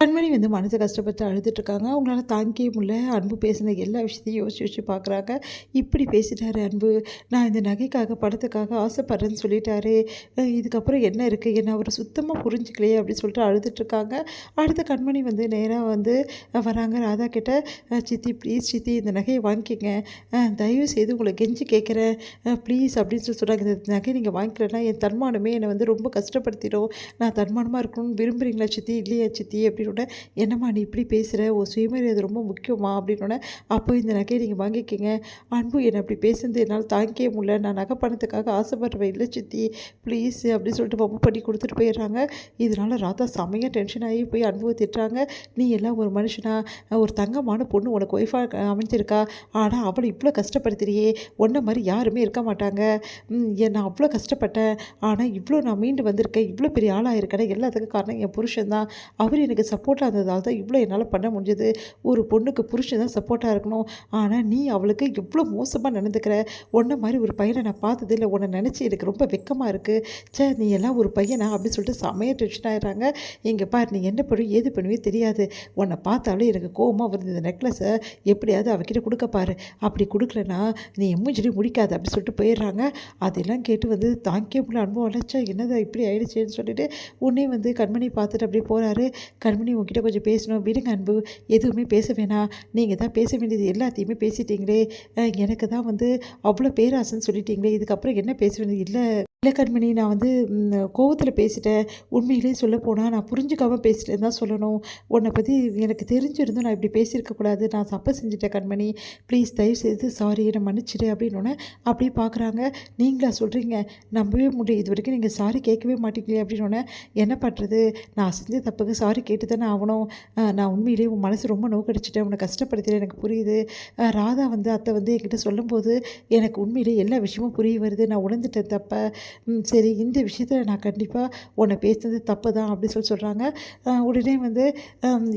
கண்மணி வந்து மனசு கஷ்டப்பட்டு அழுதுட்டுருக்காங்க. அவங்களால தாங்கிக்கவே முடியல. அன்பு பேசின எல்லா விஷயத்தையும் யோசிச்சு யோசிச்சு பார்க்குறாங்க. இப்படி பேசிட்டாரு அன்பு. நான் இந்த நகைக்காக, பணத்துக்காக ஆசைப்படுறேன்னு சொல்லிட்டாரே. இதுக்கப்புறம் என்ன இருக்குது? என்ன அவரு சுத்தமா புரிஞ்சுக்கலையே அப்படின்னு சொல்லிட்டு அழுதுட்டுருக்காங்க. அடுத்து கண்மணி வந்து நேரா வந்து வராங்க ராதா கிட்ட. சித்தி ப்ளீஸ் சித்தி இந்த நகையை வாங்கிக்கங்க. தயவு செய்து உங்களை கெஞ்சி கேட்குறேன். ப்ளீஸ் அப்படின்னு சொல்லி சொல்கிறாங்க. இந்த நகையை நீங்கள் வாங்கிக்கலன்னா என் தன்மானமே என்னை வந்து ரொம்ப கஷ்டப்படுத்திடும். நான் தன்மானமாக இருக்கணும்னு விரும்புகிறீங்களா சித்தி? இல்லையா சித்தி? அப்படின்னோடனே, என்னம்மா நீ இப்படி பேசுகிற? உன் சுயமரியாதை ரொம்ப முக்கியமா? அப்படின்னோடனே, அப்போ இந்த நகையை நீங்கள் வாங்கிக்கங்க. அன்பு என்னை அப்படி பேசுனது என்னால் தாங்கிக்கவே முடியல. நான் நகை பணத்துக்காக ஆசைப்படுறவ இல்லை சித்தி. ப்ளீஸ் அப்படின்னு சொல்லிட்டு வம்பு பண்ணி கொடுத்துட்டு போயிடுறாங்க. இதனால் ராதா செமையாக டென்ஷன் ஆகி போய் அன்புவை திட்டுறாங்க. நீ எல்லாம் ஒரு மனுஷனா? ஒரு தங்கமான பொண்ணு உனக்கு ஒய்ஃபாக அமைஞ்சிருக்கா. ஆனால் அவளை இவ்வளோ கஷ்டப்படுத்துறியே. உன்ன மாதிரி யாருமே இருக்க மாட்டாங்க. நான் அவ்வளோ கஷ்டப்பட்டேன். ஆனால் இவ்வளோ நான் மீண்டு வந்திருக்கேன். இவ்வளோ பெரிய ஆளாக இருக்கேன். எல்லாத்துக்கும் காரணம் என் புருஷன் தான். அவர் எனக்கு சப்போர்ட்டாக இருந்ததால் தான் இவ்வளோ என்னால் பண்ண முடிஞ்சது. ஒரு பொண்ணுக்கு புருஷன் தான் சப்போர்ட்டாக இருக்கணும். ஆனால் நீ அவளுக்கு எவ்வளோ மோசமாக நடந்துக்கிற. உன்ன மாதிரி ஒரு பையனை நான் பார்த்தது இல்லை. உன்னை நினச்சி எனக்கு ரொம்ப வெக்கமாக இருக்குது. நீ எல்லாம் ஒரு பையனா அப்படின்னு சொல்லிட்டு செமையாக டென்ஷன் ஆகிடுறாங்க. இங்கே பார், நீ என்ன பண்ணுவீ ஏது பண்ணுவே தெரியாது. உன்னை பார்த்தாலும் எனக்கு கோவமாக வருது. இந்த நெக்லஸை எப்படியாவது அவகிட்ட கொடுக்க பாரு. அப்படி கொடுக்கலன்னா நீ மூஞ்சிலே முடிக்காது அப்படின்னு சொல்லிட்டு போயிடுறாங்க. அதெல்லாம் கேட்டு வந்து தாங்கிக்கே முடியல அனுபவம் அழைச்சா என்னது இப்படி ஆயிடுச்சேன்னு சொல்லிட்டு உடனே வந்து கண்மணி பார்த்துட்டு அப்படியே போகிறாரு. கண்மணி உங்ககிட்ட கொஞ்சம் பேசணும். விடுங்க அன்பு, எதுவுமே பேச வேணாம். நீங்கள் தான் பேச வேண்டியது எல்லாத்தையுமே பேசிட்டீங்களே. எனக்கு தான் வந்து அவ்வளோ பேராசைன்னு சொல்லிட்டீங்களே. இதுக்கப்புறம் என்ன பேச வேண்டியது இல்லை. இல்லை கண்மணி, நான் வந்து கோவத்தில் பேசிட்டேன். உண்மையிலேயே சொல்லப்போனால் நான் புரிஞ்சுக்காமல் பேசிட்டேன்னு தான் சொல்லணும். உன்னை பற்றி எனக்கு தெரிஞ்சிருந்தும் நான் இப்படி பேசியிருக்கக்கூடாது. நான் தப்பு செஞ்சுட்டேன் கண்மணி. ப்ளீஸ் தயவுசெய்து சாரி, என்னை மன்னிச்சிடு அப்படின்னோடனே அப்படியே பார்க்குறாங்க. நீங்களா சொல்கிறீங்க? நம்பவே முடியும். இது வரைக்கும் நீங்கள் சாரி கேட்கவே மாட்டீங்களே அப்படின்னோடனே, என்ன பண்ணுறது, நான் செஞ்ச தப்புக்கு சாரி கேட்டு தானே ஆகணும். நான் உண்மையிலேயே உன் மனசு ரொம்ப நோக்கடிச்சிட்டேன். உன்னை கஷ்டப்படுத்திட்டேன், எனக்கு புரியுது. ராதா வந்து அத்தை வந்து என்கிட்ட சொல்லும்போது எனக்கு உண்மையிலேயே எல்லா விஷயமும் புரிய வருது. நான் உணர்ந்துட்டேன் தப்பை. சரி, இந்த விஷயத்தில் நான் கண்டிப்பாக உன்னை பேசுனது தப்பு தான் அப்படி சொல்கிறாங்க. உடனே வந்து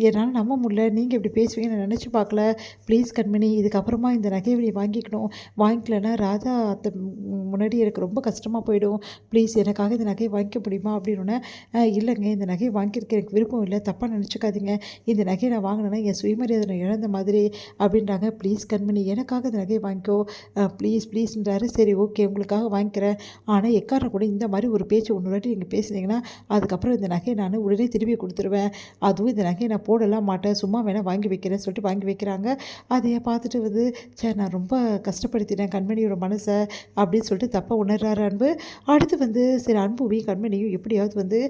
என்னால் நம்ப முடியல, நீங்கள் இப்படி பேசுவீங்கன்னு நான் நினச்சி பார்க்கல. ப்ளீஸ் கண்மணி, இதுக்கப்புறமா இந்த நகையை நீ வாங்கிக்கணும். வாங்கிக்கலன்னா ராதா அத்தை முன்னாடி எனக்கு ரொம்ப கஷ்டமாக போயிடும். ப்ளீஸ் எனக்காக இந்த நகையை வாங்கிக்க முடியுமா அப்படின்னோடனே, இல்லைங்க, இந்த நகையை வாங்கியிருக்க எனக்கு விருப்பம் இல்லை, தப்பாக நினச்சிக்காதீங்க. இந்த நகையை நான் வாங்கினேன்னா என் சுயமரியாதை நான் இழந்த மாதிரி அப்படின்றாங்க. ப்ளீஸ் கண்மணி, எனக்காக இந்த நகையை வாங்கிக்கோ ப்ளீஸ் ப்ளீஸ்ன்றாரு. சரி ஓகே, உங்களுக்காக வாங்கிக்கிறேன். ஆனால் எக்காரணம் கூட இந்த மாதிரி ஒரு பேச்சு ஒன்று வாட்டி நீங்கள் பேசுனீங்கன்னா அதுக்கப்புறம் இந்த நகையை நான் உடனே திருப்பி கொடுத்துருவேன். அதுவும் இந்த நகையை நான் போடலாம் மாட்டேன், சும்மா வேணால் வாங்கி வைக்கிறேன்னு சொல்லிட்டு வாங்கி வைக்கிறாங்க. அதையே பார்த்துட்டு வந்து நான் ரொம்ப கஷ்டப்படுத்தினேன் கண்மணியோட மனசை அப்படின்னு சொல்லிட்டு தப்பாக உணர்றாரு அன்பு. அடுத்து வந்து சரி, அன்புவையும் கண்மணியும் எப்படியாவது வந்து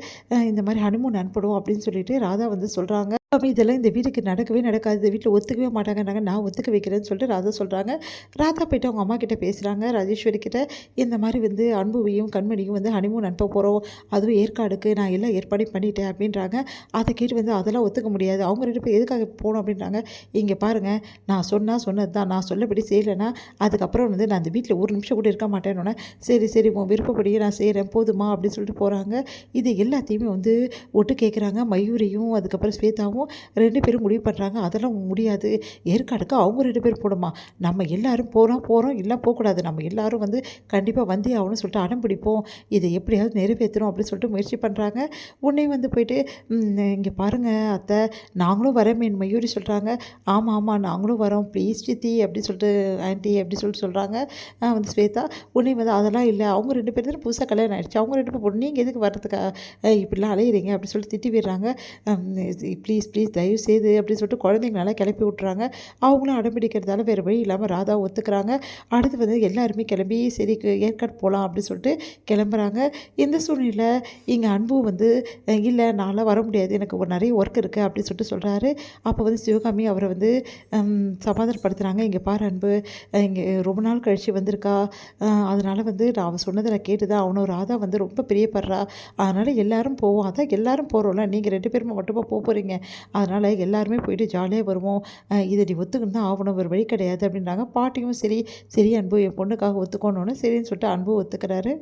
இந்த மாதிரி ஹனிமூன் அனுப்பணும் அப்படின்னு சொல்லிட்டு ராதா வந்து சொல்கிறாங்க. அப்போ இதெல்லாம் இந்த வீட்டுக்கு நடக்கவே நடக்காது. இந்த வீட்டில் ஒத்துக்கவே மாட்டாங்கன்னாங்க. நான் ஒத்துக்க வைக்கிறேன்னு சொல்லிட்டு ராதா சொல்கிறாங்க. ராதா போய்ட்டு அவங்க அம்மா கிட்டே பேசுகிறாங்க, ராஜேஸ்வரி கிட்ட. இந்த மாதிரி வந்து அன்புவையும் கண்மணியும் வந்து ஹனிமூன் அனுப்ப போகிறோம், அதுவும் ஏற்காடுக்கு நான் எல்லாம் ஏற்பாடு பண்ணிட்டேன் அப்படின்றாங்க. அதை கேட்டு வந்து அதெல்லாம் ஒத்துக்க முடியாது. அவங்க 2 பேர் எதுக்காக போகணும் அப்படின்றாங்க. இங்கே பாருங்கள், நான் சொன்னது தான், நான் சொல்லபடி செய்யலைன்னா அதுக்கப்புறம் வந்து நான் அந்த வீட்டில் ஒரு நிமிஷம் கூட இருக்க மாட்டேன்னொன்னே, சரி சரி உன் விருப்பப்படியே நான் செய்கிறேன் போதுமா அப்படின்னு சொல்லிட்டு போகிறாங்க. இது எல்லாத்தையுமே வந்து ஒட்டு கேட்குறாங்க. மயூரியும் அதுக்கப்புறம் ஸ்வேதாவும் 2 பேரும் முடிவு பண்ணுறாங்க. அதெல்லாம் முடியாது, ஏற்காடுக்கு அவங்க 2 பேரும் போடுமா, நம்ம எல்லாரும் போகிறோம் இல்லை போகக்கூடாது, நம்ம எல்லாரும் வந்து கண்டிப்பாக வந்தே ஆகணும்னு சொல்லிட்டு அடம் பிடிப்போம், இதை எப்படியாவது நிறைவேற்றணும் அப்படின்னு சொல்லிட்டு முயற்சி பண்ணுறாங்க. உடனே வந்து போயிட்டு இங்கே பாருங்கள் அத்தை, நாங்களும் வரேன் மயூரி சொல்கிறாங்க. ஆமாம் ஆமாம், நாங்களும் வரோம், ப்ளீஸ் சித்தி அப்படின்னு சொல்லிட்டு ஆண்டி அப்படி சொல்லிட்டு சொல்கிறாங்க வந்து ஸ்வேதா. உடனே வந்து அதெல்லாம் இல்லை, அவங்க 2 பேர் தானே புதுசாக கல்யாணம் ஆகிடுச்சு, அவங்க 2 பேர் போடணும், நீங்கள் எதுக்கு வர்றதுக்கா இப்படிலாம் அலையிறீங்க அப்படின்னு சொல்லிட்டு திட்டி விடுறாங்க. ப்ளீஸ் ப்ளீஸ் தயவு செய்து அப்படின்னு சொல்லிட்டு குழந்தைங்களால கிளப்பி விட்றாங்க. அவங்களும் அடம்பிடிக்கிறதால வேறு வழி இல்லாமல் ராதா ஒத்துக்கிறாங்க. அடுத்து வந்து எல்லாருமே கிளம்பி சரி ஏற்காடு போகலாம் அப்படின்னு சொல்லிட்டு கிளம்புறாங்க. இந்த சூழ்நிலை இங்கே அன்பு வந்து இல்லை நான்லாம் வர முடியாது, எனக்கு ஒரு நிறைய ஒர்க் இருக்குது அப்படின்னு சொல்லிட்டு சொல்கிறாரு. அப்போ வந்து சிவகாமி அவரை வந்து சமாதானப்படுத்துகிறாங்க. இங்கே பாரு அன்பு, இங்கே ரொம்ப நாள் கழித்து வந்திருக்கா, அதனால் வந்து நான் அவன் சொன்னதை நான் கேட்டு தான் அவனும், ராதா வந்து ரொம்ப பிரியப்படுறா, அதனால் எல்லோரும் போவோம், அதான் எல்லோரும் போகிறோம்ல, நீங்கள் 2 பேருமே மட்டுமா போகிறீங்க, அதனால் எல்லாருமே போயிட்டு ஜாலியாக வருவோம், இதை நீ ஒத்துக்கணும் தான் ஆகணும், ஒரு வழி கிடையாது அப்படின்றாங்க. பாட்டியும் சரி சரி அன்பு என் பொண்ணுக்காக ஒத்துக்கணுன்னு சரின்னு சொல்லிட்டு அன்பு ஒத்துக்கிறாரு.